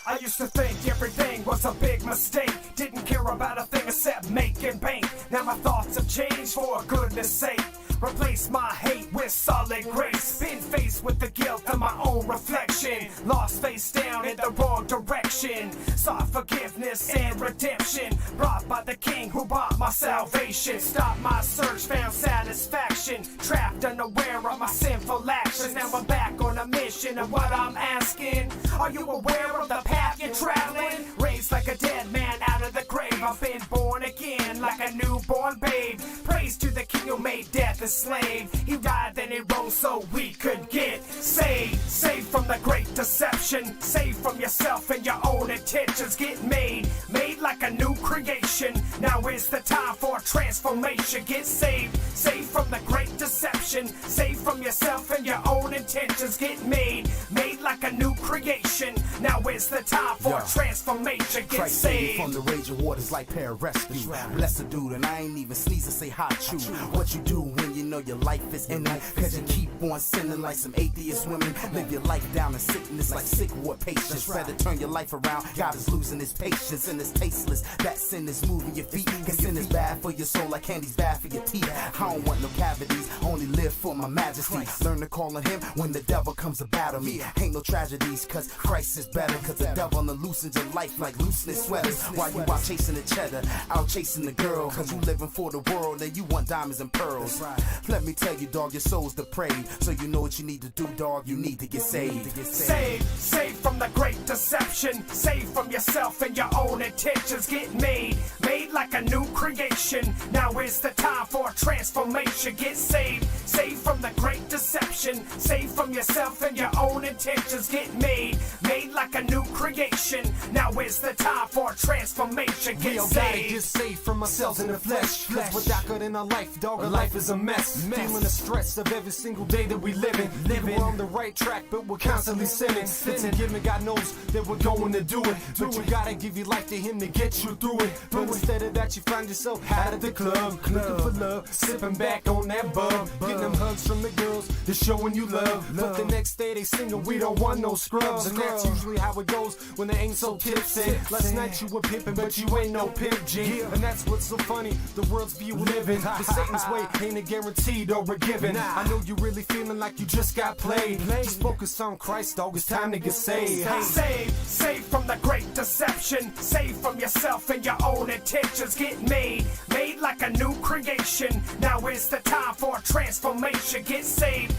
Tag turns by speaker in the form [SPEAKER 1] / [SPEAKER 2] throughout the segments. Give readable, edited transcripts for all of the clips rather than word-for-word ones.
[SPEAKER 1] I used to think everything was a big mistake. Didn't care about a thing except making bank. Now my thoughts have changed, for goodness sake. Replace my hate with solid grace. Been faced with the guilt of my own reflection. Lost face down in the wrong direction. Sought forgiveness and redemption. Brought by the King who bought my salvation. Stopped my search, found satisfaction. Trapped unaware of my sinful actions. Now I'm back on a mission, and what I'm asking, are you aware of the path you're traveling? Raised like a dead man out of the grave. I've been born again like a newborn babe. Praise to the King who made death a slave. He died, then he rose so we could get saved. Saved from the great deception. Saved from yourself and your own intentions. Get made like a new creation. Now is the time for transformation. Get saved from the great deception. Saved from yourself and your own intentions. Get made like a new creation. Now is the time for transformation. Get
[SPEAKER 2] Christ
[SPEAKER 1] saved
[SPEAKER 2] from the raging waters like pararescue. Bless a dude, and I ain't even sneeze to say hi to what you do when you know your life is ending. Cause you keep on sinning like some atheist women. Live your life down in sickness like sick ward patients. Better turn your life around. God is losing his patience and it's tasteless. That sin is moving your feet. Cause sin is bad for your soul like candy's bad for your teeth. I don't want no cavities, only live for my majesty. Learn to call on him when the devil comes to battle me. Ain't no tragedies cause Christ is better. Cause the devil loosens your life like looseness sweaters. While you out chasing the cheddar, out chasing the girl. Cause you living for the world and you want diamonds and pearls. Let me tell you, dog, your soul's depraved. So you know what you need to do, dog. You need to get saved.
[SPEAKER 1] Saved from the great deception. Saved from yourself and your own intentions. Get made like a new creation. Now is the time for transformation. Get saved from the great deception. Saved from yourself and your own intentions. Get made like a new creation. Now is the time for transformation. Get
[SPEAKER 3] we all
[SPEAKER 1] saved.
[SPEAKER 3] gotta get saved from ourselves in the flesh. Cause without God in our life, dog, our life is a mess. Feeling the stress of every single day that we living. We're on the right track, but we're constantly sinning. It's a given, God knows that we're going to do it. But you gotta give your life to him to get you through it. But instead of that, you find yourself out at the club, looking for love, sipping back on that bub, getting them hugs from the girls, they're showing you love. But the next day they singing, we don't want no scrubs. And that's usually how it goes when they ain't so tipsy. Last night you were pimping, but you ain't no pimp, G. And that's what's so funny, the world's view living. The Satan's way ain't a guaranteed or a given. I know you really feeling like you just got played. Just focus on Christ, dog, it's time to get saved.
[SPEAKER 1] Saved from the great deception. Saved from yourself and your own intentions. Get made like a new creation. Now is the time for transformation. Get saved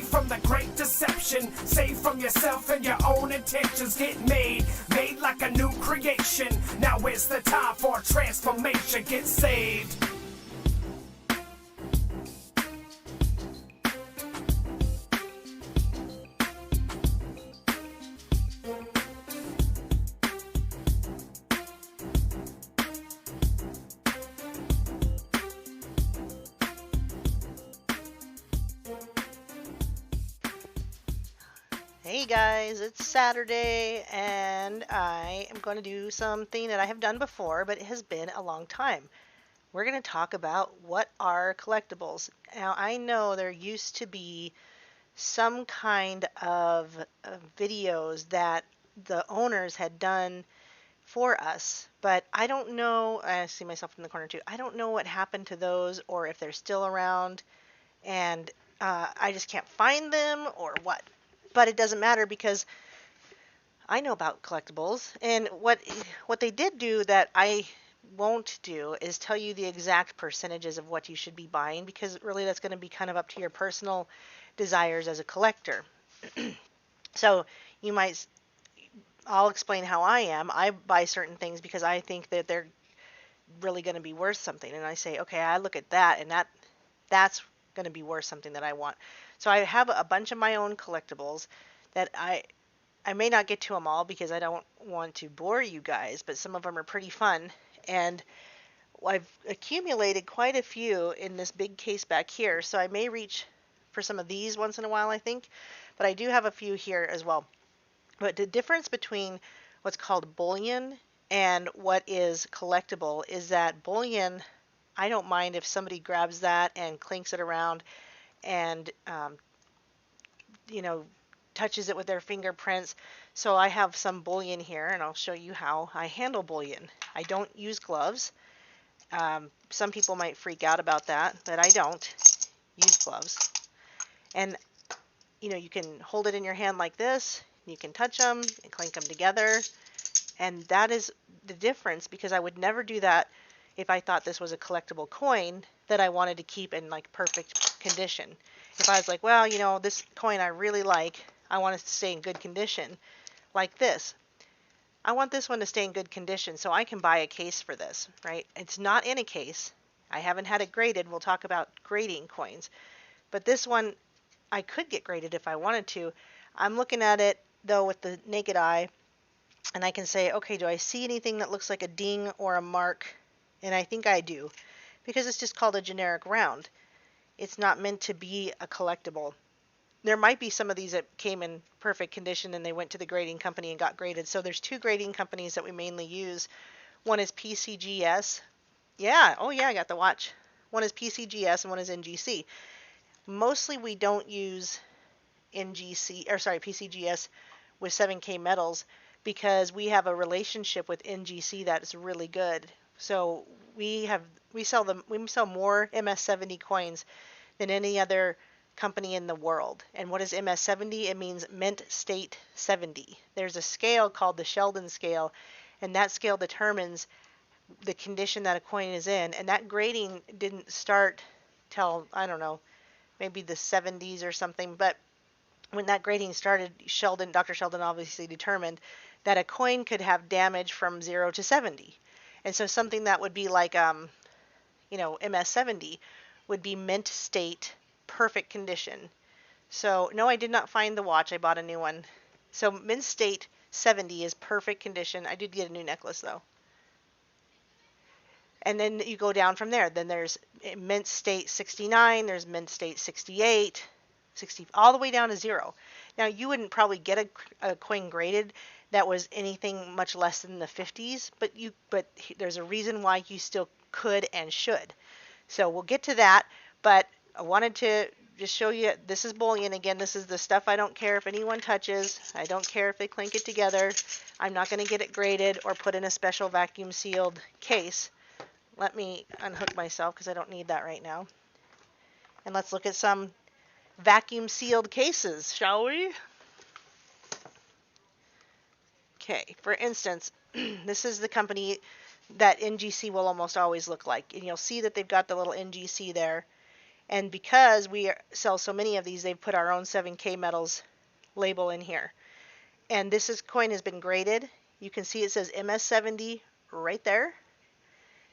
[SPEAKER 1] from the great deception. Saved from yourself and your own intentions. Get made like a new creation. Now is the time for transformation. Get saved.
[SPEAKER 4] Hey guys, it's Saturday and I am going to do something that I have done before, but it has been a long time. We're going to talk about what are collectibles. Now I know there used to be some kind of videos that the owners had done for us, but I don't know, I see myself in the corner too, I don't know what happened to those or if they're still around and I just can't find them or what. But it doesn't matter because I know about collectibles, and what they did do that I won't do is tell you the exact percentages of what you should be buying, because really that's going to be kind of up to your personal desires as a collector. So I'll explain how I am. I buy certain things because I think that they're really going to be worth something, and I say, okay, I look at that, and that's going to be worth something that I want. So I have a bunch of my own collectibles that I may not get to them all because I don't want to bore you guys, but some of them are pretty fun. And I've accumulated quite a few in this big case back here, so I may reach for some of these once in a while, I think. But I do have a few here as well. But the difference between what's called bullion and what is collectible is that bullion, I don't mind if somebody grabs that and clinks it around and touches it with their fingerprints. So I have some bullion here, and I'll show you how I handle bullion. I don't use gloves. Some people might freak out about that, but I don't use gloves. And you can hold it in your hand like this. You can touch them and clink them together. And that is the difference, because I would never do that if I thought this was a collectible coin that I wanted to keep in like perfect condition. If I was like, well, this coin I really like, I want it to stay in good condition, like this. I want this one to stay in good condition, so I can buy a case for this, right? It's not in a case. I haven't had it graded. We'll talk about grading coins. But this one, I could get graded if I wanted to. I'm looking at it, though, with the naked eye, and I can say, okay, do I see anything that looks like a ding or a mark? And I think I do, because it's just called a generic round. It's not meant to be a collectible. There might be some of these that came in perfect condition and they went to the grading company and got graded. So there's two grading companies that we mainly use. One is PCGS. Yeah, oh yeah, I got the watch. One is PCGS and one is NGC. Mostly we don't use PCGS with 7K metals, because we have a relationship with NGC that is really good. So we sell more MS70 coins than any other company in the world. And what is MS70? It means mint state 70. There's a scale called the Sheldon scale, and that scale determines the condition that a coin is in. And that grading didn't start till, I don't know, maybe the 70s or something. But when that grading started, Dr. Sheldon obviously determined that a coin could have damage from 0 to 70. And so something that would be like, MS70 would be mint state, perfect condition. So no, I did not find the watch. I bought a new one. So mint state 70 is perfect condition. I did get a new necklace though. And then you go down from there. Then there's mint state 69, there's mint state 68, 60, all the way down to 0. Now you wouldn't probably get a coin graded that was anything much less than the 50s, but there's a reason why you still could and should. So we'll get to that, but I wanted to just show you, this is bullion. Again, this is the stuff I don't care if anyone touches. I don't care if they clink it together. I'm not going to get it graded or put in a special vacuum sealed case. Let me unhook myself because I don't need that right now. And let's look at some vacuum sealed cases, shall we? Okay, for instance, this is the company that NGC will almost always look like. And you'll see that they've got the little NGC there. And because we sell so many of these, they've put our own 7K metals label in here. And this coin has been graded. You can see it says MS70 right there.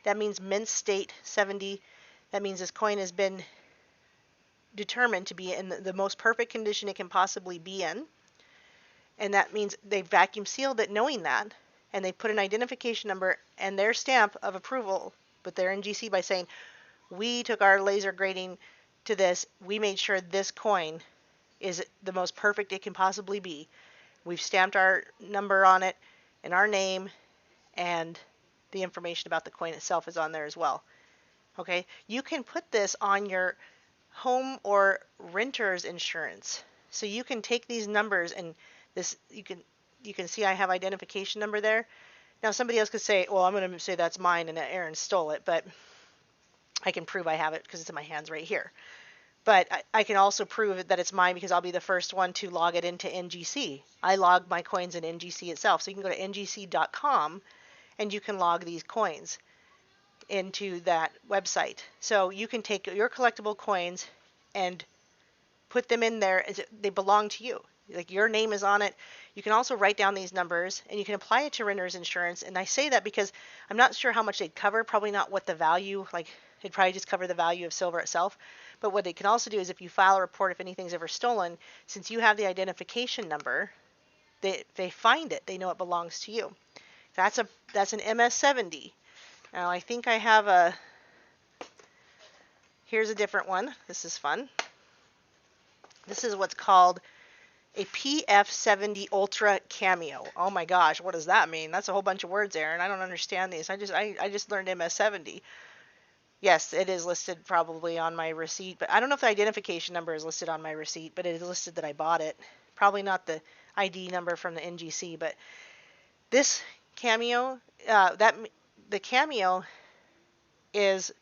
[SPEAKER 4] That means mint state 70. That means this coin has been determined to be in the most perfect condition it can possibly be in. And that means they vacuum sealed it knowing that. And they put an identification number and their stamp of approval with their NGC by saying, we took our laser grading to this. We made sure this coin is the most perfect it can possibly be. We've stamped our number on it and our name, and the information about the coin itself is on there as well. Okay, you can put this on your home or renter's insurance. So you can take these numbers and you can see I have identification number there. Now somebody else could say, well, I'm going to say that's mine and Aaron stole it, but I can prove I have it because it's in my hands right here. But I can also prove that it's mine because I'll be the first one to log it into NGC. I log my coins in NGC itself. So you can go to ngc.com and you can log these coins into that website. So you can take your collectible coins and put them in there. They belong to you. Like your name is on it. You can also write down these numbers and you can apply it to renter's insurance. And I say that because I'm not sure how much they'd cover. Probably not what the value, like it'd probably just cover the value of silver itself. But what they can also do is if you file a report if anything's ever stolen, since you have the identification number, they find it. They know it belongs to you. That's an MS70. Now I think I have here's a different one. This is fun. This is what's called a PF70 Ultra Cameo. Oh my gosh, what does that mean? That's a whole bunch of words, Aaron. I don't understand these. I just learned MS70. Yes, it is listed probably on my receipt, but I don't know if the identification number is listed on my receipt, but it is listed that I bought it. Probably not the ID number from the NGC, but this cameo, the cameo is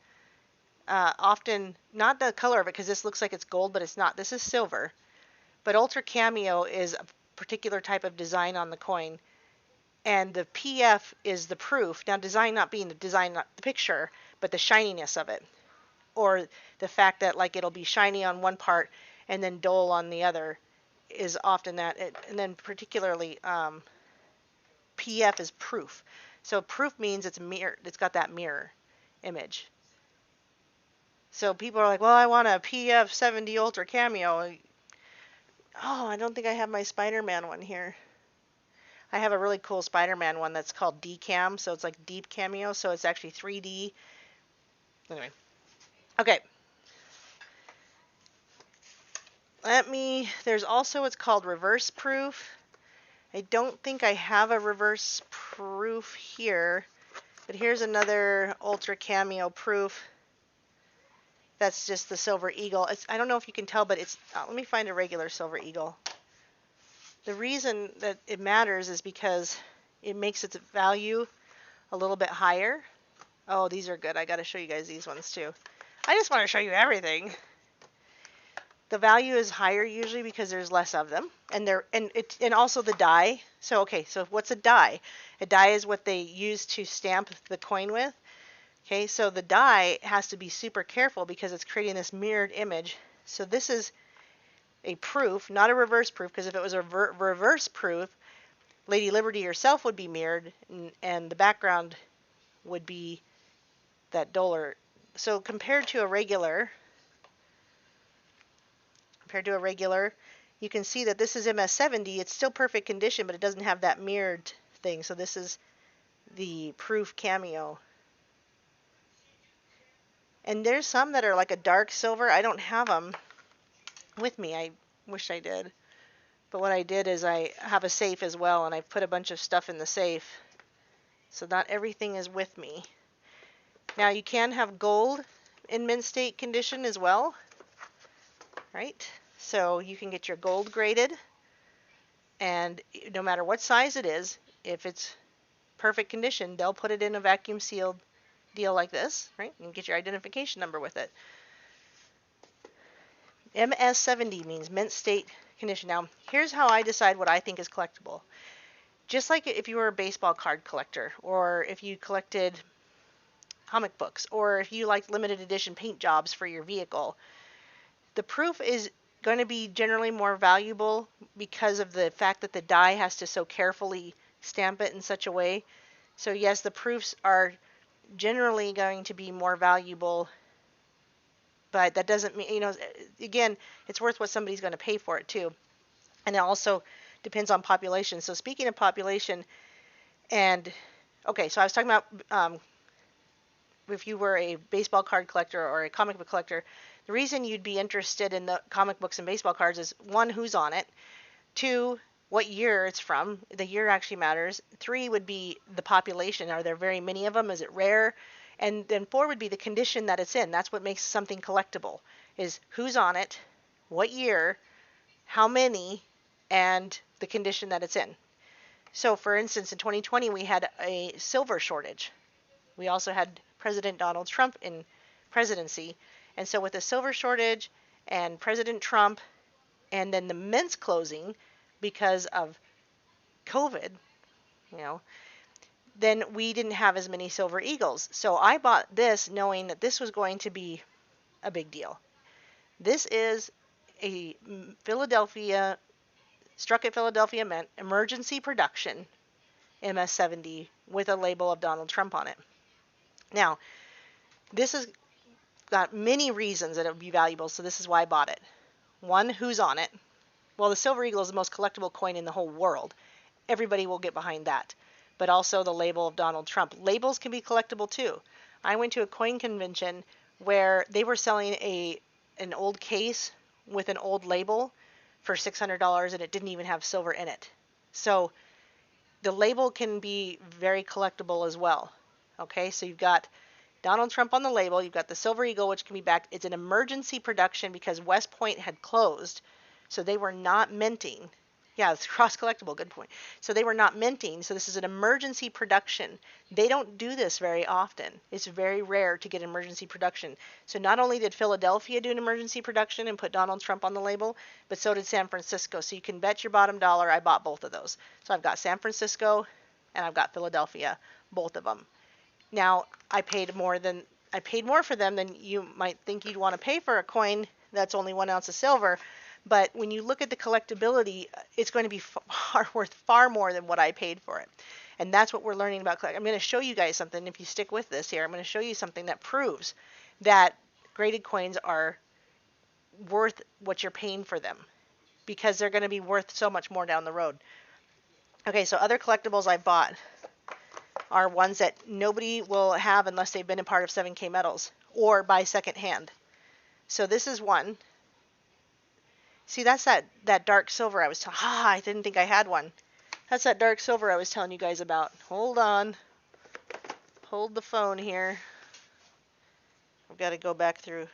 [SPEAKER 4] often not the color of it, because this looks like it's gold, but it's not. This is silver. But ultra cameo is a particular type of design on the coin, and the PF is the proof. Now, design not being the design, not the picture, but the shininess of it, or the fact that like it'll be shiny on one part and then dull on the other, is often that. And then particularly PF is proof. So proof means it's mirror. It's got that mirror image. So people are like, well, I want a PF 70 Ultra Cameo. Oh, I don't think I have my Spider-Man one here. I have a really cool Spider-Man one that's called D-Cam, so it's like deep cameo, so it's actually 3D. Anyway. Okay. There's also what's called reverse proof. I don't think I have a reverse proof here, but here's another Ultra Cameo proof. That's just the Silver Eagle. I don't know if you can tell, but it's, let me find a regular Silver Eagle. The reason that it matters is because it makes its value a little bit higher. Oh, these are good. I got to show you guys these ones too. I just want to show you everything. The value is higher usually because there's less of them, and also the die. So okay, so what's a die? A die is what they use to stamp the coin with. Okay, so the die has to be super careful because it's creating this mirrored image. So this is a proof, not a reverse proof, because if it was a reverse proof, Lady Liberty herself would be mirrored, and the background would be that duller. So compared to a regular, you can see that this is MS70. It's still perfect condition, but it doesn't have that mirrored thing. So this is the proof cameo. And there's some that are like a dark silver. I don't have them with me. I wish I did. But what I did is I have a safe as well, and I put a bunch of stuff in the safe. So not everything is with me. Now you can have gold in mint state condition as well. Right? So you can get your gold graded, and no matter what size it is, if it's perfect condition, they'll put it in a vacuum sealed deal like this, right? And get your identification number with it. MS70 means mint state condition. Now, here's how I decide what I think is collectible. Just like if you were a baseball card collector, or if you collected comic books, or if you liked limited edition paint jobs for your vehicle, the proof is going to be generally more valuable because of the fact that the die has to so carefully stamp it in such a way. So yes, the proofs are generally going to be more valuable, but that doesn't mean, again, it's worth what somebody's going to pay for it too. And it also depends on population. So speaking of population, and okay, so I was talking about if you were a baseball card collector or a comic book collector, the reason you'd be interested in the comic books and baseball cards is 1, who's on it, 2, what year it's from. The year actually matters. 3 would be the population. Are there very many of them? Is it rare? And then 4 would be the condition that it's in. That's what makes something collectible, is who's on it, what year, how many, and the condition that it's in. So for instance, in 2020, we had a silver shortage. We also had President Donald Trump in presidency. And so with the silver shortage and President Trump, and then the mints closing because of COVID, then we didn't have as many Silver Eagles. So I bought this knowing that this was going to be a big deal. This is a struck at Philadelphia Mint, emergency production, MS70, with a label of Donald Trump on it. Now, this has got many reasons that it would be valuable, so this is why I bought it. 1, who's on it? Well, the Silver Eagle is the most collectible coin in the whole world. Everybody will get behind that. But also the label of Donald Trump. Labels can be collectible too. I went to a coin convention where they were selling an old case with an old label for $600, and it didn't even have silver in it. So the label can be very collectible as well. Okay, so you've got Donald Trump on the label. You've got the Silver Eagle, which can be backed. It's an emergency production because West Point had closed, so they were not minting Yeah, it's cross collectible. Good point. So they were not minting. So this is an emergency production. They don't do this very often. It's very rare to get emergency production. So not only did Philadelphia do an emergency production and put Donald Trump on the label, but so did San Francisco. So you can bet your bottom dollar I bought both of those. So I've got San Francisco and I've got Philadelphia, both of them. Now I paid more for them than you might think you'd want to pay for a coin that's only 1 ounce of silver. But when you look at the collectability, it's going to be worth far more than what I paid for it. And that's what we're learning about collect. I'm going to show you guys something. If you stick with this here, I'm going to show you something that proves that graded coins are worth what you're paying for them, because they're going to be worth so much more down the road. Okay, so other collectibles I bought are ones that nobody will have unless they've been a part of 7K Metals or buy secondhand. So this is one. See, that's that dark silver I was telling. I didn't think I had one. That's that dark silver I was telling you guys about. Hold on. Hold the phone here. I've got to go back through.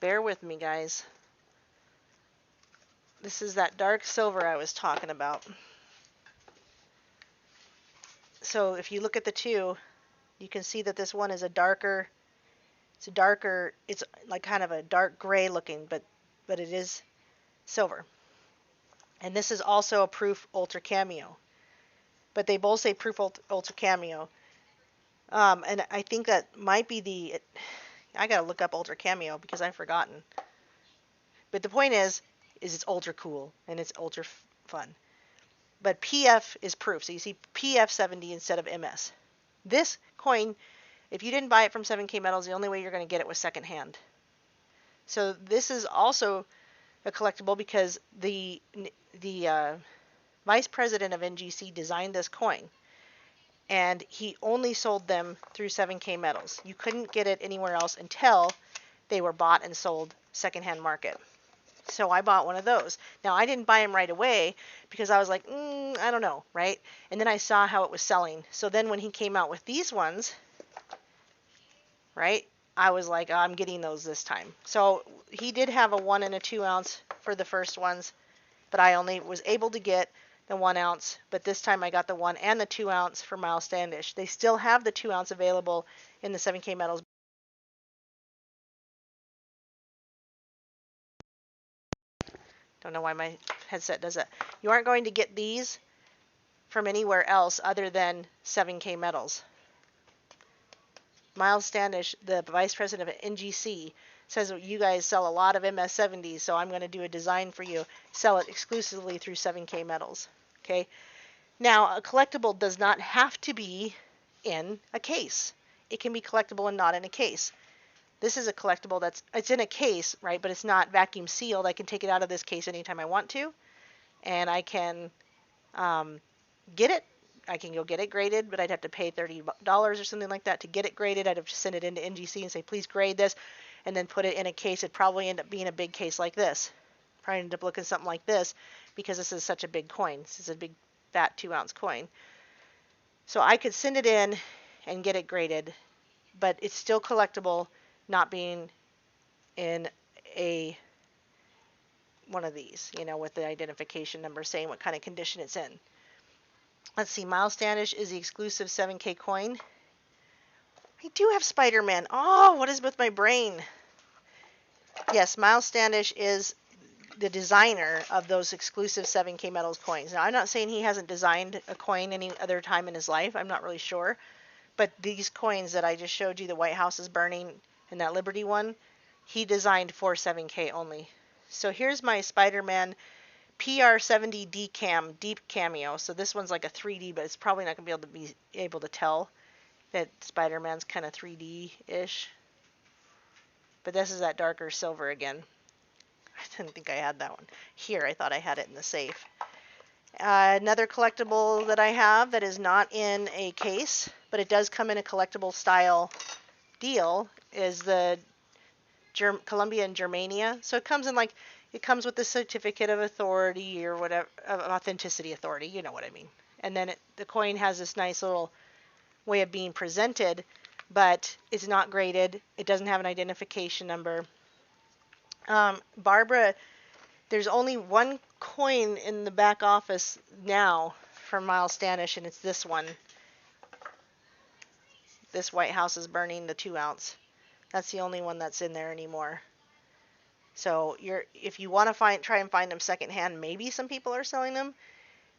[SPEAKER 4] Bear with me, guys. This is that dark silver I was talking about. So if you look at the two, you can see that this one is it's like kind of a dark gray looking, but it is silver. And this is also a proof ultra cameo. But they both say proof ultra cameo. And I think that might be I gotta look up ultra cameo because I've forgotten. But the point is it's ultra cool and it's ultra fun. But PF is proof. So you see PF 70 instead of MS. This coin, if you didn't buy it from 7K Metals, the only way you're going to get it was secondhand. So this is also a collectible because the vice president of NGC designed this coin, and he only sold them through 7K Metals. You couldn't get it anywhere else until they were bought and sold secondhand market. So I bought one of those. Now, I didn't buy them right away because I was like, I don't know, right? And then I saw how it was selling. So then when he came out with these ones, right, I was like, I'm getting those this time. So he did have a 1 and a 2 ounce for the first ones, but I only was able to get the 1 ounce. But this time I got the 1 and the 2 ounce for Miles Standish. They still have the 2 ounce available in the 7K Metals. Don't know why my headset does that. You aren't going to get these from anywhere else other than 7K Metals. Miles Standish, the vice president of NGC, says you guys sell a lot of MS70s, so I'm going to do a design for you. Sell it exclusively through 7K Metals. Okay. Now, a collectible does not have to be in a case. It can be collectible and not in a case. This is a collectible it's in a case, right, but it's not vacuum sealed. I can take it out of this case anytime I want to, and I can get it. I can go get it graded, but I'd have to pay $30 or something like that to get it graded. I'd have to send it into NGC and say, please grade this, and then put it in a case. It'd probably end up being a big case like this. Probably end up looking something like this because this is such a big coin. This is a big, fat 2 ounce coin. So I could send it in and get it graded, but it's still collectible, not being in one of these, with the identification number saying what kind of condition it's in. Let's see, Miles Standish is the exclusive 7K coin. I do have Spider-Man. Oh, what is with my brain? Yes, Miles Standish is the designer of those exclusive 7K Metals coins. Now, I'm not saying he hasn't designed a coin any other time in his life. I'm not really sure. But these coins that I just showed you, the White House is burning and that Liberty one, he designed for 7K only. So here's my Spider-Man PR70 Deep Cameo. So this one's like a 3D, but it's probably not going to be able to tell that Spider-Man's kind of 3D-ish. But this is that darker silver again. I didn't think I had that one. Here, I thought I had it in the safe. Another collectible that I have that is not in a case, but it does come in a collectible style deal, is the Columbia and Germania. So it comes in it comes with the certificate of authority or whatever, of authenticity authority, you know what I mean. And then the coin has this nice little way of being presented, but it's not graded. It doesn't have an identification number. Barbara There's only one coin in the back office now from Miles Standish, and it's this one. This White House is burning, the 2-ounce. That's the only one that's in there anymore. So if you want to try and find them secondhand, maybe some people are selling them.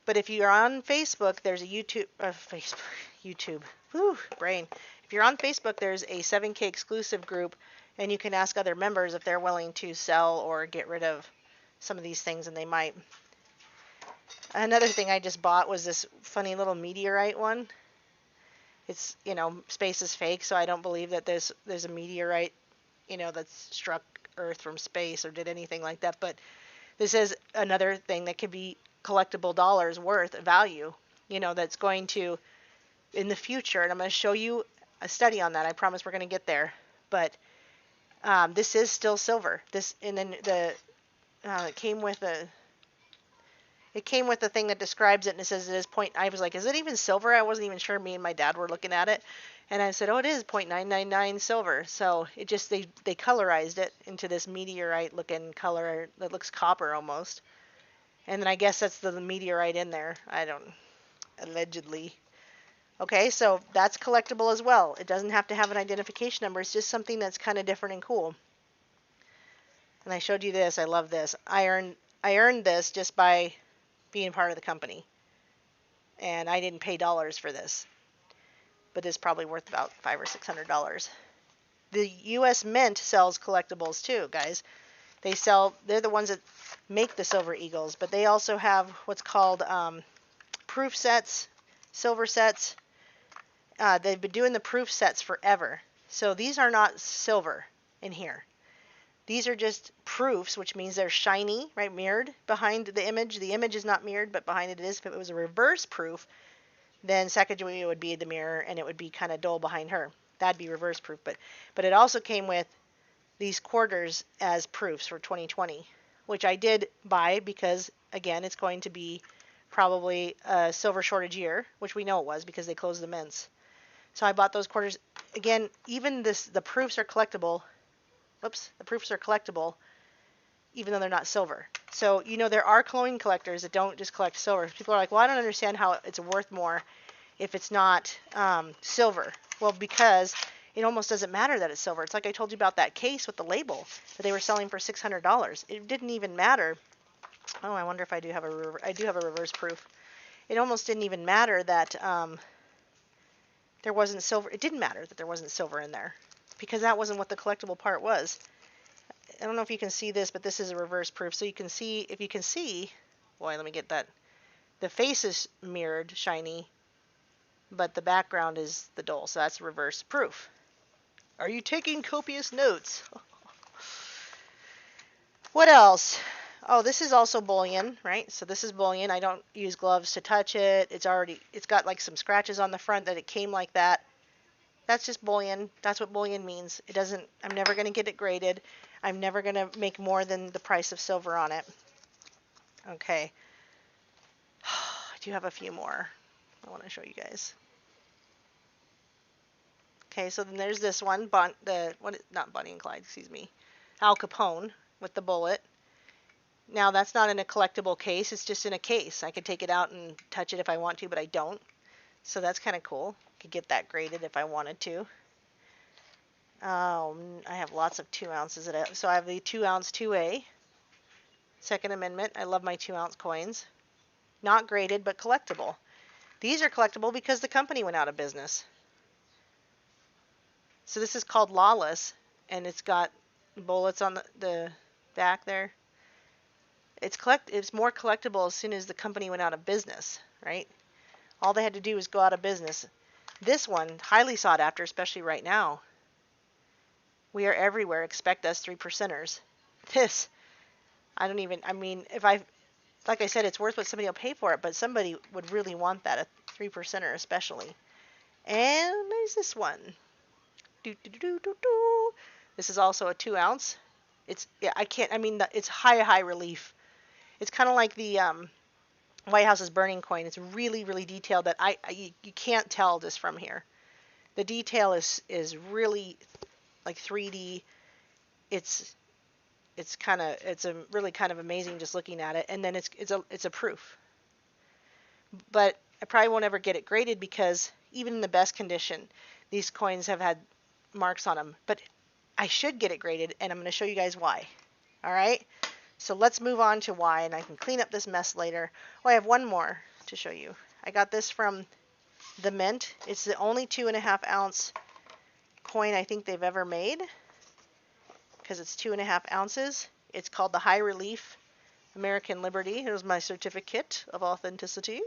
[SPEAKER 4] But if you're on Facebook, there's a YouTube. Whew, brain. If you're on Facebook, there's a 7K exclusive group, and you can ask other members if they're willing to sell or get rid of some of these things, and they might. Another thing I just bought was this funny little meteorite one. It's, space is fake, so I don't believe that there's a meteorite, that's struck Earth from space or did anything like that. But this is another thing that could be collectible dollars worth of value, that's going to, in the future, and I'm going to show you a study on that. I promise we're going to get there. But this is still silver. And then it came with a thing that describes it, and it says it is point. I was like, is it even silver? I wasn't even sure. Me and my dad were looking at it, and I said, oh, it is 0.999 silver. So it just they colorized it into this meteorite looking color that looks copper almost. And then I guess that's the meteorite in there. I don't, allegedly. Okay, so that's collectible as well. It doesn't have to have an identification number. It's just something that's kind of different and cool. And I showed you this. I love this. I earned this just by being part of the company. And I didn't pay dollars for this. But it's probably worth about $500 or $600. The U.S. Mint sells collectibles too, guys. They're the ones that make the silver eagles, but they also have what's called proof sets, silver sets. They've been doing the proof sets forever. So these are not silver in here. These are just proofs, which means they're shiny, right, mirrored behind the image. The image is not mirrored, but behind it is. If it was a reverse proof, then Sacagawea would be the mirror, and it would be kind of dull behind her. That'd be reverse proof. But it also came with these quarters as proofs for 2020, which I did buy because, again, it's going to be probably a silver shortage year, which we know it was because they closed the mints. So I bought those quarters. Again, even the proofs are collectible. Whoops, the proofs are collectible, even though they're not silver. So, there are coin collectors that don't just collect silver. People are like, well, I don't understand how it's worth more if it's not silver. Well, because it almost doesn't matter that it's silver. It's like I told you about that case with the label that they were selling for $600. It didn't even matter. Oh, I wonder if I do have a reverse proof. It almost didn't even matter that there wasn't silver. It didn't matter that there wasn't silver in there because that wasn't what the collectible part was. I don't know if you can see this, but this is a reverse proof. So if you can see, boy, let me get that. The face is mirrored, shiny, but the background is the dull. So that's reverse proof. Are you taking copious notes? What else? Oh, this is also bullion, right? So this is bullion. I don't use gloves to touch it. It's got like some scratches on the front that it came like that. That's just bullion. That's what bullion means. I'm never going to get it graded. I'm never going to make more than the price of silver on it. Okay. I do have a few more I want to show you guys. Okay, so then there's this one, not Bonnie and Clyde, excuse me, Al Capone with the bullet. Now that's not in a collectible case, it's just in a case. I could take it out and touch it if I want to, but I don't. So that's kind of cool. I could get that graded if I wanted to. I have lots of 2 ounces. So I have the 2 ounce 2A, Second Amendment. I love my 2 ounce coins. Not graded, but collectible. These are collectible because the company went out of business. So this is called Lawless, and it's got bullets on the back there. It's more collectible as soon as the company went out of business, right? All they had to do was go out of business. This one, highly sought after, especially right now. We are everywhere. Expect us 3%ers. This, like I said, it's worth what somebody will pay for it, but somebody would really want that, a 3%er especially. And there's this one. This is also a 2 ounce. It's high relief. It's kind of like the White House's burning coin. It's really, really detailed that you can't tell this from here. The detail is really like 3D. It's it's a really kind of amazing just looking at it, and then it's a proof. But I probably won't ever get it graded because even in the best condition, these coins have had marks on them. But I should get it graded, and I'm going to show you guys why. All right, so let's move on to why, and I can clean up this mess later. Oh, I have one more to show you. I got this from the Mint. It's the only 2.5-ounce coin I think they've ever made because it's 2.5 ounces. It's called the High Relief American Liberty. Here's my certificate of authenticity.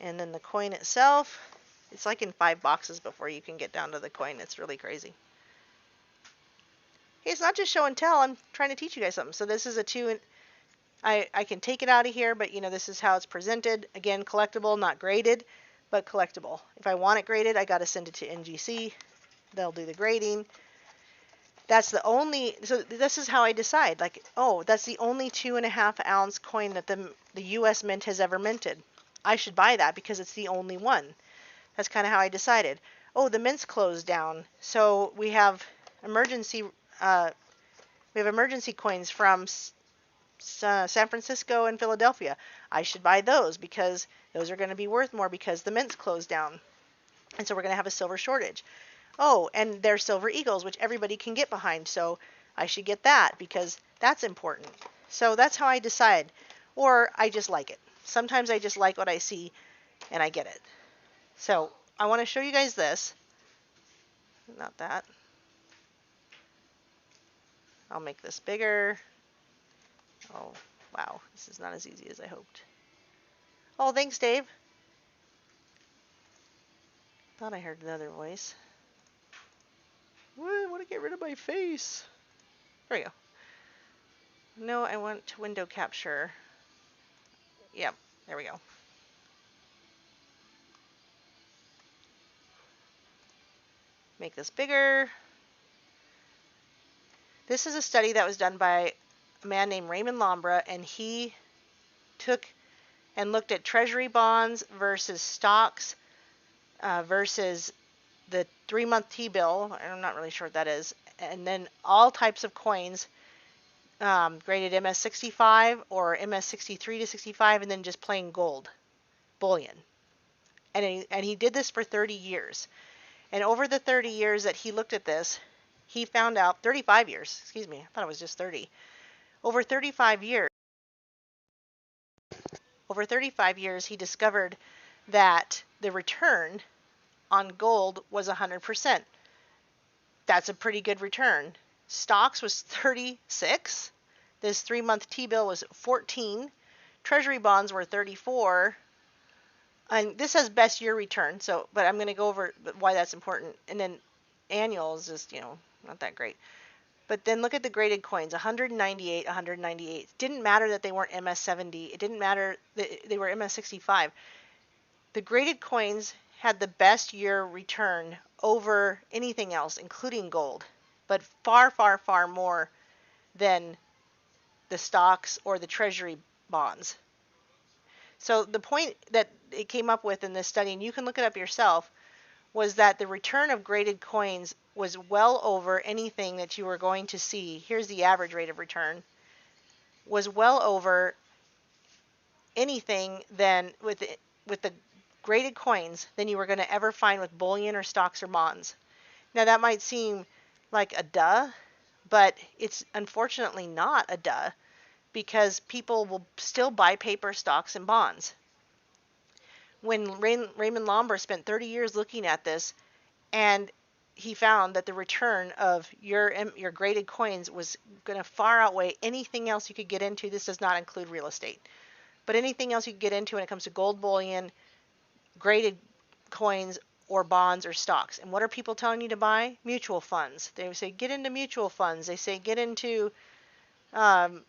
[SPEAKER 4] And then the coin itself, it's like in 5 boxes before you can get down to the coin. It's really crazy. Hey, it's not just show and tell. I'm trying to teach you guys something. So this is a 2, I can take it out of here, but this is how it's presented. Again, collectible, not graded, but collectible. If I want it graded, I got to send it to NGC. They'll do the grading. That's the only, so this is how I decide, like, oh, that's the only 2.5-ounce coin that the U.S. Mint has ever minted. I should buy that because it's the only one. That's kind of how I decided. Oh, the Mint's closed down, so we have emergency coins from San Francisco and Philadelphia. I should buy those because those are going to be worth more because the Mint's closed down, and so we're going to have a silver shortage. Oh, and they're Silver Eagles, which everybody can get behind, so I should get that because that's important. So that's how I decide. Or I just like it. Sometimes I just like what I see and I get it. So I want to show you guys this. Not that. I'll make this bigger. Oh, wow. This is not as easy as I hoped. Oh, thanks, Dave. Thought I heard another voice. I want to get rid of my face. There we go. No, I want to window capture. Yep, there we go. Make this bigger. This is a study that was done by a man named Raymond Lombra, and he took and looked at treasury bonds versus stocks versus the 3-month T-bill. I'm not really sure what that is. And then all types of coins graded MS65 or MS63 to 65, and then just plain gold, bullion. And he did this for 30 years. And over the 30 years that he looked at this, he found out, 35 years, excuse me, I thought it was just 30. Over 35 years, he discovered that the return on gold was 100%. That's a pretty good return. Stocks was 36. This 3-month T-bill was 14. Treasury bonds were 34. And this has best year return, but I'm going to go over why that's important. And then annual is just, not that great. But then look at the graded coins, 198, 198. Didn't matter that they weren't MS70. It didn't matter that they were MS65. The graded coins had the best year return over anything else, including gold, but far, far, far more than the stocks or the treasury bonds. So the point that it came up with in this study, and you can look it up yourself, was that the return of graded coins was well over anything that you were going to see. Here's the average rate of return. Was well over anything than with the graded coins than you were going to ever find with bullion or stocks or bonds. Now that might seem like a duh, but it's unfortunately not a duh because people will still buy paper, stocks, and bonds. When Raymond Lombard spent 30 years looking at this, and he found that the return of your graded coins was going to far outweigh anything else you could get into. This does not include real estate, but anything else you could get into when it comes to gold bullion, graded coins, or bonds or stocks. And what are people telling you to buy? Mutual funds. They say get into mutual funds. They say get into all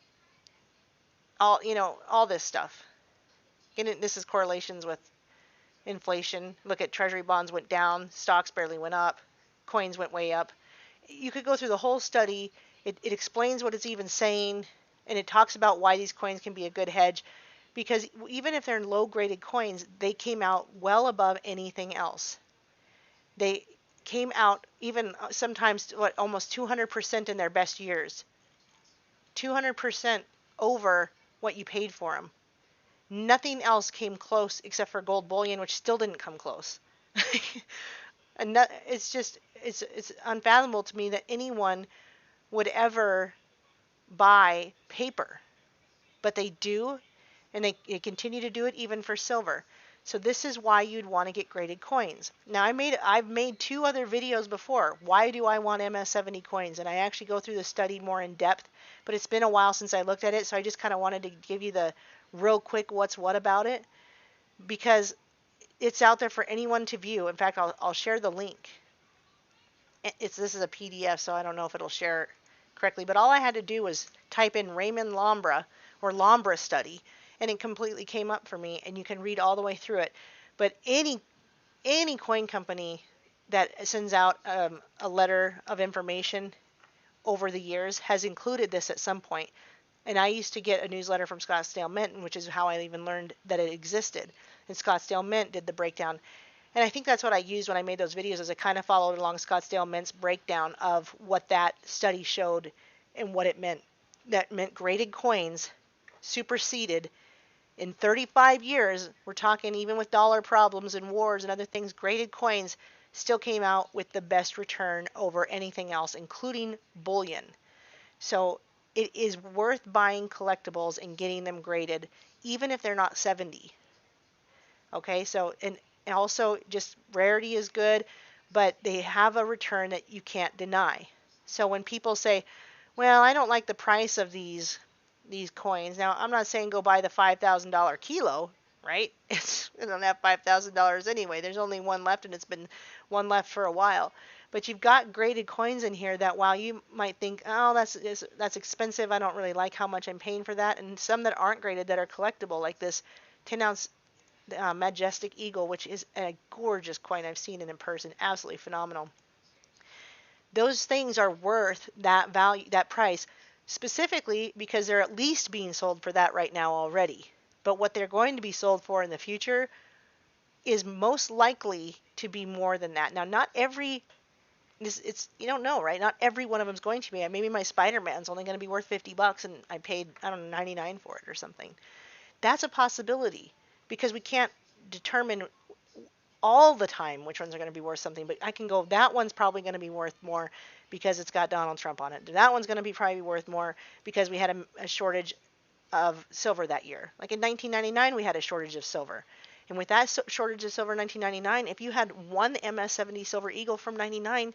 [SPEAKER 4] this stuff. This is correlations with inflation. Look at treasury bonds went down, stocks barely went up, coins went way up. You could go through the whole study. It explains what it's even saying, and it talks about why these coins can be a good hedge, because even if they're low graded coins, they came out well above anything else. They came out even sometimes almost 200% in their best years. 200% over what you paid for them. Nothing else came close except for gold bullion, which still didn't come close. And it's just it's unfathomable to me that anyone would ever buy paper, but they do, and they continue to do it even for silver. So this is why you'd want to get graded coins. Now I've made 2 other videos before. Why do I want MS70 coins? And I actually go through the study more in depth, but it's been a while since I looked at it, so I just kind of wanted to give you the real quick what's what about it, because it's out there for anyone to view. In fact, I'll share the link. This is a PDF, so I don't know if it'll share correctly, but all I had to do was type in Raymond Lombra or Lombra study, and it completely came up for me, and you can read all the way through it. But any coin company that sends out a letter of information over the years has included this at some point. And I used to get a newsletter from Scottsdale Mint, which is how I even learned that it existed. And Scottsdale Mint did the breakdown. And I think that's what I used when I made those videos, is I kind of followed along Scottsdale Mint's breakdown of what that study showed and what it meant. That meant graded coins superseded in 35 years. We're talking even with dollar problems and wars and other things, graded coins still came out with the best return over anything else, including bullion. So it is worth buying collectibles and getting them graded, even if they're not 70. Okay, so and also just rarity is good, but they have a return that you can't deny. So when people say, well, I don't like the price of these coins. Now, I'm not saying go buy the $5,000 kilo, right? We don't have $5,000 anyway. There's only one left, and it's been one left for a while. But you've got graded coins in here that while you might think, oh, that's expensive, I don't really like how much I'm paying for that, and some that aren't graded that are collectible, like this 10-ounce Majestic Eagle, which is a gorgeous coin. I've seen it in person, absolutely phenomenal. Those things are worth that value, that price, specifically because they're at least being sold for that right now already. But what they're going to be sold for in the future is most likely to be more than that. Now, not every it's you don't know, right? Not every one of them is going to be. Maybe my Spider-Man's only going to be worth $50 and I paid, I don't know, 99 for it or something. That's a possibility, because we can't determine all the time which ones are going to be worth something, but I can go, that one's probably going to be worth more because it's got Donald Trump on it. That one's going to be probably worth more because we had a shortage of silver that year. Like in 1999, we had a shortage of silver. And with that shortage of silver in 1999, if you had one MS70 Silver Eagle from 99,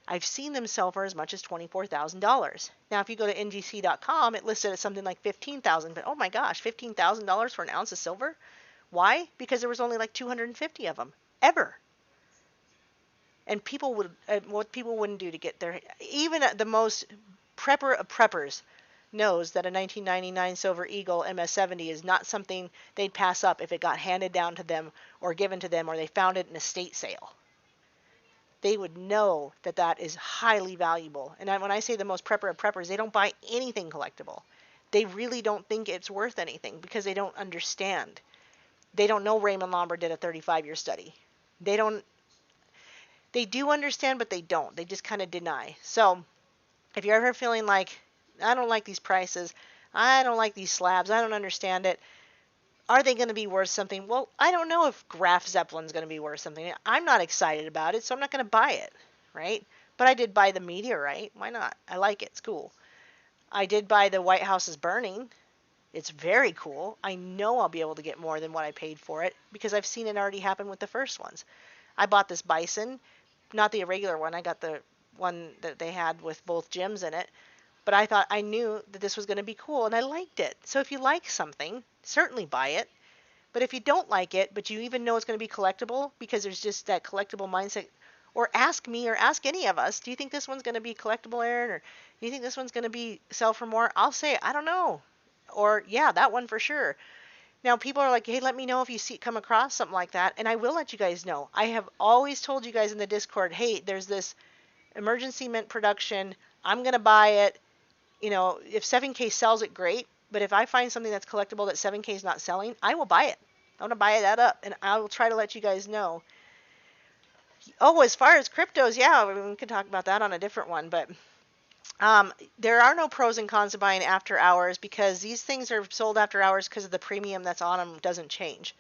[SPEAKER 4] I've seen them sell for as much as $24,000. Now, if you go to ngc.com, it listed at something like $15,000. But oh my gosh, $15,000 for an ounce of silver? Why? Because there was only like 250 of them ever. And people would, what people wouldn't do to get their, even the most prepper of preppers knows that a 1999 Silver Eagle MS70 is not something they'd pass up if it got handed down to them or given to them, or they found it in a estate sale. They would know that that is highly valuable. And when I say the most prepper of preppers, they don't buy anything collectible. They really don't think it's worth anything because they don't understand. They don't know Raymond Lombard did a 35-year study. They do understand, but they don't. They just kind of deny. So if you're ever feeling like, I don't like these prices, I don't like these slabs, I don't understand it, are they going to be worth something? Well, I don't know if Graf Zeppelin's going to be worth something. I'm not excited about it, so I'm not going to buy it, right? But I did buy the meteorite. Why not? I like it. It's cool. I did buy the White House is Burning. It's very cool. I know I'll be able to get more than what I paid for it because I've seen it already happen with the first ones. I bought this bison, not the irregular one. I got the one that they had with both gems in it. But I thought, I knew that this was going to be cool, and I liked it. So if you like something, certainly buy it. But if you don't like it, but you even know it's going to be collectible, because there's just that collectible mindset, or ask me or ask any of us, do you think this one's going to be collectible, Aaron? Or do you think this one's going to be sell for more? I'll say, I don't know. Or, yeah, that one for sure. Now, people are like, hey, let me know if you come across something like that, and I will let you guys know. I have always told you guys in the Discord, hey, there's this emergency mint production. I'm going to buy it. You know, if 7K sells it, great. But if I find something that's collectible that 7K is not selling, I will buy it. I'm going to buy that up, and I will try to let you guys know. Oh, as far as cryptos, yeah, we can talk about that on a different one. But There are no pros and cons to buying after hours because these things are sold after hours because of the premium that's on them doesn't change.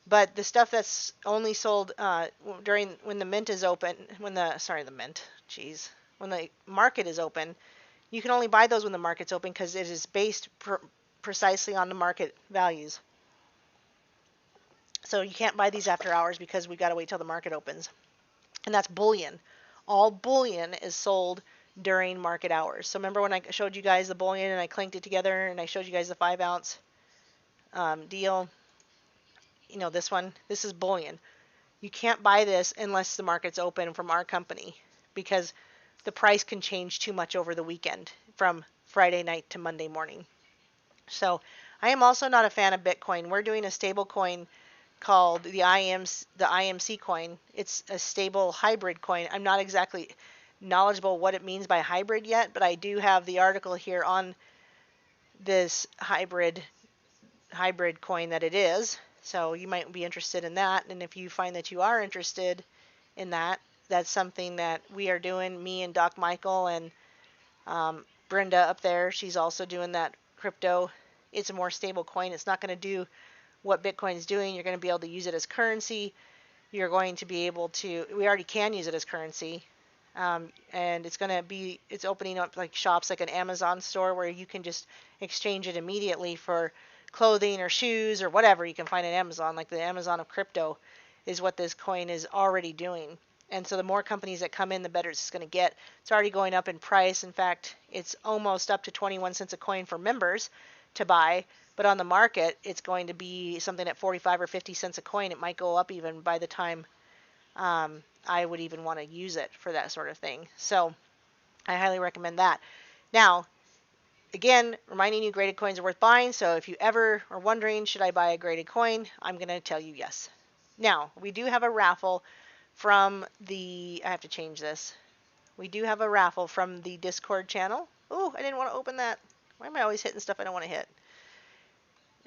[SPEAKER 4] But the stuff that's only sold during when the mint is open, the mint, jeez, when the market is open, you can only buy those when the market's open because it is based precisely on the market values. So you can't buy these after hours because we got to wait till the market opens. And that's bullion. All bullion is sold during market hours. So remember when I showed you guys the bullion and I clinked it together and I showed you guys the 5 ounce deal? You know, this one, this is bullion. You can't buy this unless the market's open from our company because the price can change too much over the weekend from Friday night to Monday morning. So I am also not a fan of Bitcoin. We're doing a stable coin called the IMC coin. It's a stable hybrid coin. I'm not exactly knowledgeable what it means by hybrid yet, but I do have the article here on this hybrid coin that it is. So you might be interested in that. And if you find that you are interested in that, that's something that we are doing. Me and Doc Michael and Brenda up there, she's also doing that crypto. It's a more stable coin. It's not going to do what Bitcoin is doing. You're going to be able to use it as currency. You're going to be able to, we already can use it as currency. And it's opening up like shops like an Amazon store where you can just exchange it immediately for clothing or shoes or whatever you can find at Amazon. Like the Amazon of crypto is what this coin is already doing. And so the more companies that come in, the better it's going to get. It's already going up in price. In fact, it's almost up to 21 cents a coin for members to buy. But on the market, it's going to be something at 45 or 50 cents a coin. It might go up even by the time I would even want to use it for that sort of thing. So I highly recommend that. Now, again, reminding you graded coins are worth buying. So if you ever are wondering, should I buy a graded coin? I'm going to tell you yes. Now, we do have a raffle from I have to change this. We do have a raffle from the Discord channel. Oh, I didn't want to open that. Why am I always hitting stuff I don't want to hit?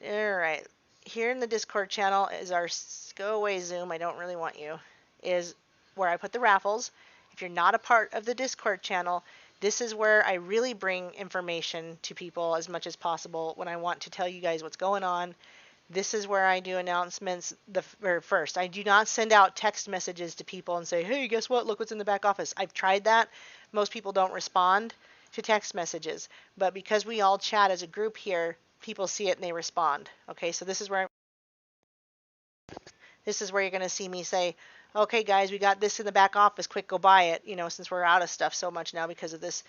[SPEAKER 4] All right. Here in the Discord channel is our go away Zoom. I don't really want you. Is where I put the raffles. If you're not a part of the Discord channel, this is where I really bring information to people as much as possible when I want to tell you guys what's going on. This is where I do announcements first. I do not send out text messages to people and say, hey, guess what? Look what's in the back office. I've tried that. Most people don't respond to text messages. But because we all chat as a group here, people see it and they respond. Okay, so this is where you're going to see me say, okay, guys, we got this in the back office. Quick, go buy it. You know, since we're out of stuff so much now because of this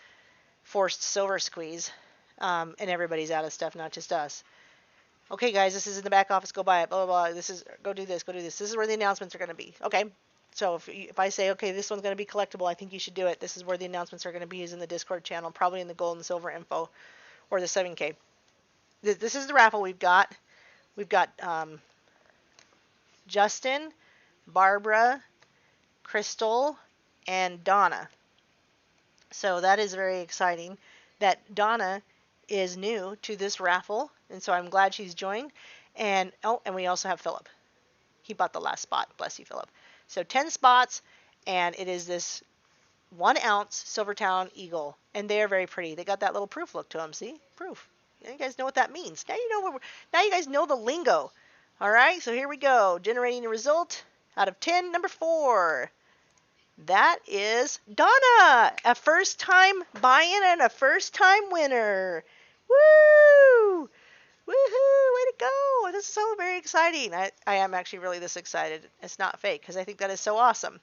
[SPEAKER 4] forced silver squeeze, and everybody's out of stuff, not just us. Okay, guys, this is in the back office. Go buy it. Blah blah blah. Go do this. Go do this. This is where the announcements are going to be. Okay. So if I say, okay, this one's going to be collectible, I think you should do it. This is where the announcements are going to be, is in the Discord channel, probably in the gold and silver info, or the 7K. This is the raffle we've got. We've got Justin, Barbara, Crystal, and Donna. So that is very exciting. That Donna is new to this raffle, and so I'm glad she's joined. And we also have Philip. He bought the last spot. Bless you, Philip. So 10 spots, and it is this 1 ounce Silvertown Eagle, and they are very pretty. They got that little proof look to them. See, proof. You guys know what that means. Now you know now you guys know the lingo. All right, so here we go. Generating a result out of 10, number 4. That is Donna, a first-time buy-in and a first-time winner. Woo! Woohoo! Way to go! This is so very exciting. I am actually really this excited. It's not fake because I think that is so awesome.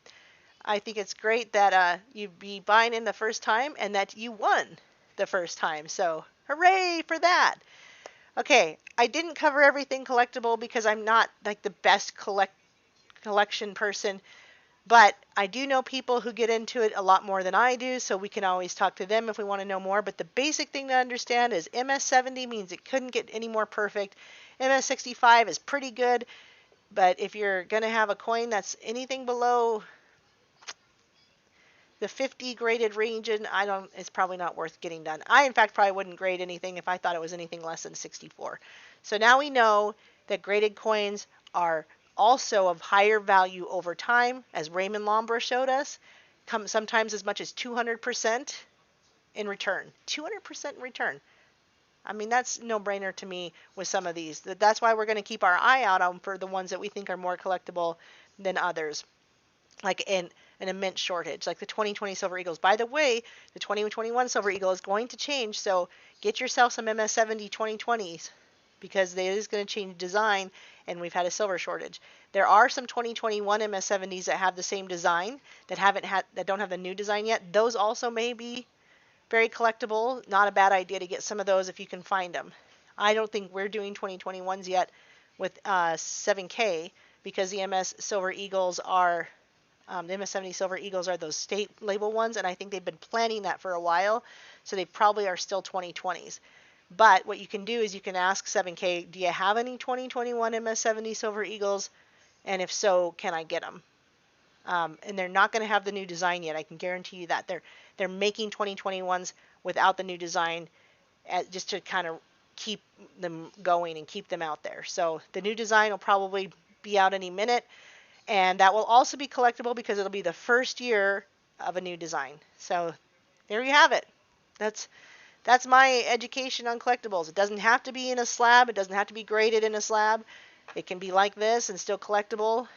[SPEAKER 4] I think it's great that you be buying in the first time and that you won the first time. So hooray for that! Okay, I didn't cover everything collectible because I'm not like the best collection person. But I do know people who get into it a lot more than I do, so we can always talk to them if we want to know more. But the basic thing to understand is MS70 means it couldn't get any more perfect. MS65 is pretty good, but if you're going to have a coin that's anything below the 50 graded region, it's probably not worth getting done. I, in fact, probably wouldn't grade anything if I thought it was anything less than 64. So now we know that graded coins are also of higher value over time, as Raymond Lombra showed us, sometimes as much as 200% in return. 200% in return. I mean, that's no brainer to me with some of these. That's why we're going to keep our eye out on for the ones that we think are more collectible than others, like in an immense shortage, like the 2020 Silver Eagles. By the way, the 2021 Silver Eagle is going to change, so get yourself some MS70 2020s because it is going to change design, and we've had a silver shortage. There are some 2021 MS70s that have the same design that don't have the new design yet. Those also may be very collectible. Not a bad idea to get some of those if you can find them. I don't think we're doing 2021s yet with 7K because the MS Silver Eagles are the MS70 Silver Eagles are those state label ones, and I think they've been planning that for a while, so they probably are still 2020s. But what you can do is you can ask 7K, do you have any 2021 MS70 Silver Eagles? And if so, can I get them? And they're not going to have the new design yet. I can guarantee you that. They're making 2021s without the new design just to kind of keep them going and keep them out there. So the new design will probably be out any minute. And that will also be collectible because it'll be the first year of a new design. So there you have it. That's my education on collectibles. It doesn't have to be in a slab. It doesn't have to be graded in a slab. It can be like this and still collectible.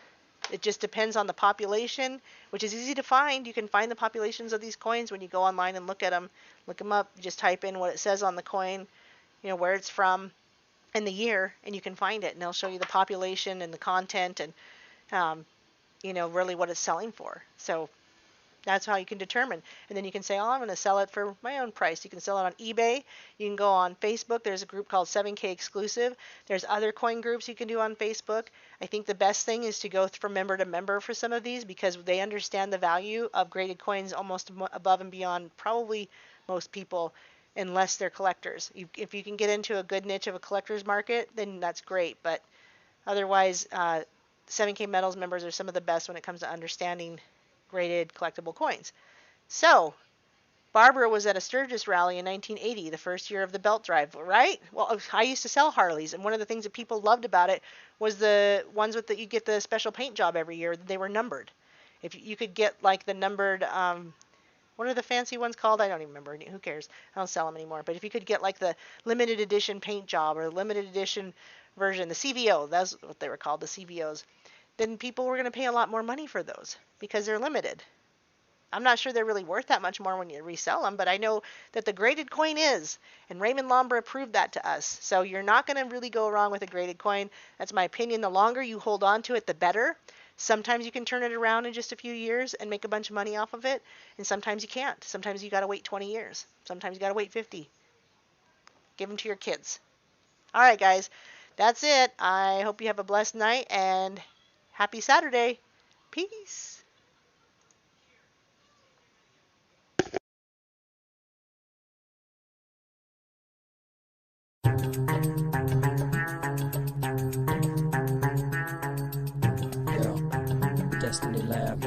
[SPEAKER 4] It just depends on the population, which is easy to find. You can find the populations of these coins when you go online and look at them. Look them up. Just type in what it says on the coin, where it's from and the year, and you can find it. And they'll show you the population and the content and really what it's selling for. So that's how you can determine. And then you can say, I'm going to sell it for my own price. You can sell it on eBay. You can go on Facebook. There's a group called 7K Exclusive. There's other coin groups you can do on Facebook. I think the best thing is to go from member to member for some of these because they understand the value of graded coins almost above and beyond probably most people, unless they're collectors. If you can get into a good niche of a collector's market, then that's great. But otherwise, 7K Metals members are some of the best when it comes to understanding graded collectible coins. So, Barbara was at a Sturgis rally in 1980, the first year of the belt drive, right? Well, I used to sell Harleys, and one of the things that people loved about it was the ones with you get the special paint job every year. They were numbered. If you could get like the numbered, what are the fancy ones called? I don't even remember. Who cares? I don't sell them anymore. But if you could get like the limited edition paint job or limited edition version, the CVO, that's what they were called, the CVOs, then people were going to pay a lot more money for those because they're limited. I'm not sure they're really worth that much more when you resell them, but I know that the graded coin is, and Raymond Lombra proved that to us. So you're not going to really go wrong with a graded coin. That's my opinion. The longer you hold on to it, the better. Sometimes you can turn it around in just a few years and make a bunch of money off of it, and sometimes you can't. Sometimes you got to wait 20 years. Sometimes you got to wait 50. Give them to your kids. All right, guys, that's it. I hope you have a blessed night, and happy Saturday. Peace.
[SPEAKER 5] Destiny Lab,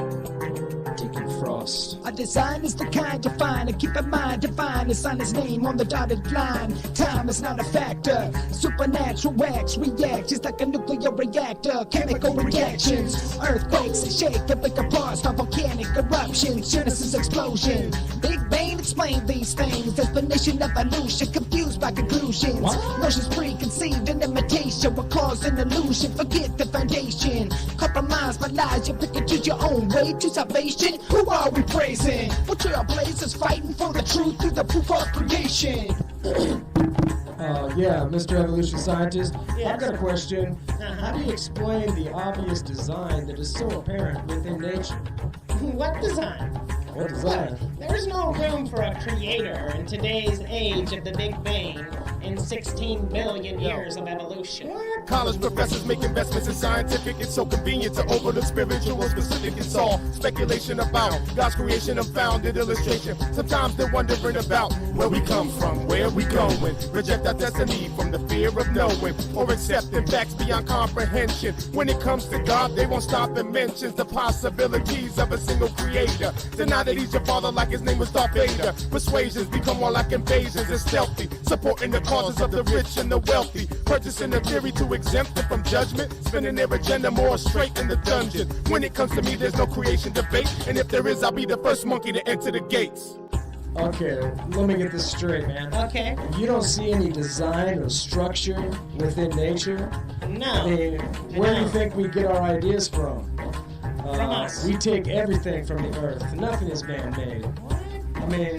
[SPEAKER 5] Deacon Frost.
[SPEAKER 6] Our design is the kind you find, and keep in mind, divine is on his name on the dotted line. Time is not a factor. Supernatural wax reacts just like a nuclear reactor. Chemical reactions, earthquakes and shake the bigger parts by volcanic eruptions. Genesis explosion. Big Bang explain these things. Definition of evolution, confused by conclusions. Notions preconceived and imitation will cause an illusion. Forget the foundation. Compromise by lies, you pick and choose your own way to salvation. Who are we praising? What trailblazers fighting for the truth through the proof of creation.
[SPEAKER 5] Yeah, Mr. Evolution Scientist,
[SPEAKER 7] Yes.
[SPEAKER 5] I've got a question. How do you explain the obvious design that is so apparent within nature?
[SPEAKER 7] What design?
[SPEAKER 5] What design?
[SPEAKER 7] There's no room for a creator in today's age of the Big Bang in 16 billion years of evolution.
[SPEAKER 8] College professors make investments in scientific. It's so convenient to overlook spiritual specific. It's all speculation about God's creation, unfounded illustration. Sometimes they're wondering about where we come from, where we going. Reject our destiny from the fear of knowing, or accepting facts beyond comprehension. When it comes to God, they won't stop and mention the possibilities of a single creator. Deny that he's your father like his name was Darth Vader. Persuasions become more like invasions and stealthy, supporting the causes of the rich and the wealthy, purchasing a theory to exempt them from judgment, spinning their agenda more straight in the dungeon. When it comes to me, there's no creation debate, and if there is, I'll be the first monkey to enter the gates.
[SPEAKER 5] Okay, let me get this straight, man.
[SPEAKER 7] Okay.
[SPEAKER 5] You don't see any design or structure within nature?
[SPEAKER 7] No.
[SPEAKER 5] I mean, where do you think we get our ideas from?
[SPEAKER 7] From us.
[SPEAKER 5] We take everything from the earth. Nothing is man-made. I mean,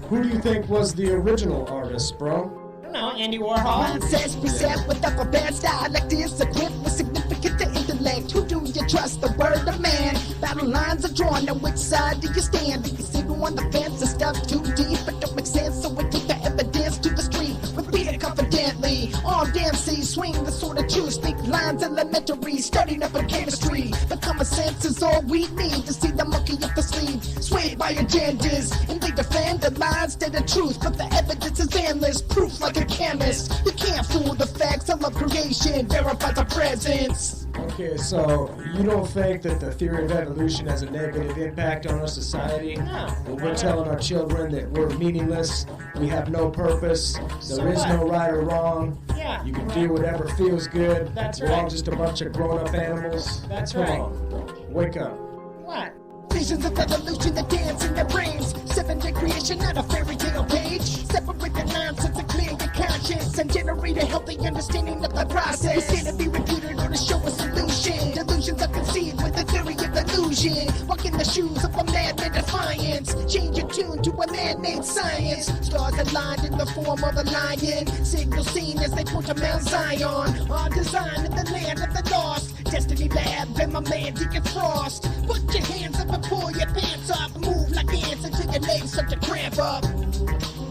[SPEAKER 5] who do you think was the original artist, bro?
[SPEAKER 7] No, Andy Warhol.
[SPEAKER 6] Mine says present with a bad style like this. A gift with significant to intellect. Who do you trust? The word of man. Battle lines are drawn. On which side do you stand? Do you sit on the fence and stuff too deep? It don't make sense, so we take the evidence to the street. Repeat it confidently. All damn see, swing the sword of truth. Speak lines elementary. Studying up in chemistry. But common sense is all we need to see the monkey up the sleeve. Swayed by agendas. And they defend the lies to the truth. But the evidence is endless. Proof like a chemist. You can't fool the facts. I love creation. Verify the presence.
[SPEAKER 5] Okay, so you don't think that the theory of evolution has a negative impact on our society?
[SPEAKER 7] No.
[SPEAKER 5] When we're telling our children that we're meaningless, we have no purpose, there is no right or wrong,
[SPEAKER 7] Yeah.
[SPEAKER 5] you can do whatever feels good,
[SPEAKER 7] That's
[SPEAKER 5] we're all
[SPEAKER 7] right.
[SPEAKER 5] just a bunch of grown-up animals.
[SPEAKER 7] That's
[SPEAKER 5] Come
[SPEAKER 7] right.
[SPEAKER 5] on, wake up.
[SPEAKER 7] What?
[SPEAKER 6] Visions of evolution that dance in their brains. 7-day creation, not a fairy tale page. Separate the nonsense and clear your conscience and generate a healthy understanding of the process. It's here to be refuted or to show a solution. Delusions are conceived with the theory of illusion. Walk in the shoes of a madman defiance. Change your tune to a man-made science. Stars aligned in the form of a lion. Signal seen as they point to Mount Zion. All designed in the land of the lost. Destiny Lab and my man Deacon Frost. Put your hands up and pull your pants up. Move like ants until your legs start to cramp up.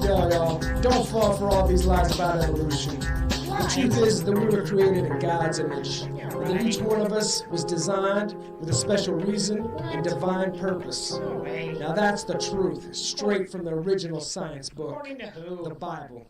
[SPEAKER 5] Yo, don't fall for all these lies about evolution. The truth is that we were created in God's image. And that each one of us was designed with a special reason and divine purpose.
[SPEAKER 7] No way.
[SPEAKER 5] Now that's the truth, straight from the original science book,
[SPEAKER 7] According to who?
[SPEAKER 5] the Bible.